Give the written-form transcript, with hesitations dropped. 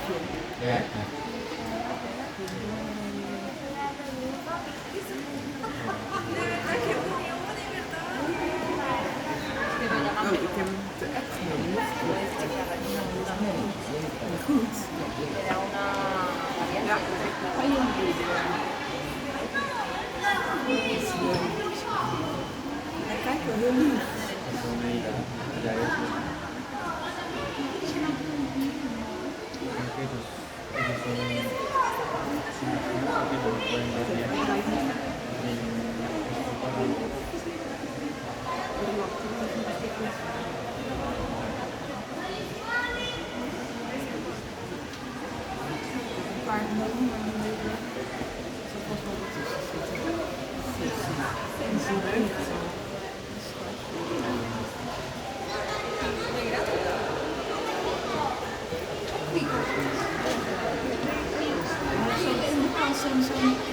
Ja. Oh, ik heb de app genomen. Goed. Ja. Ja, kijk wel heel lief. Zo'n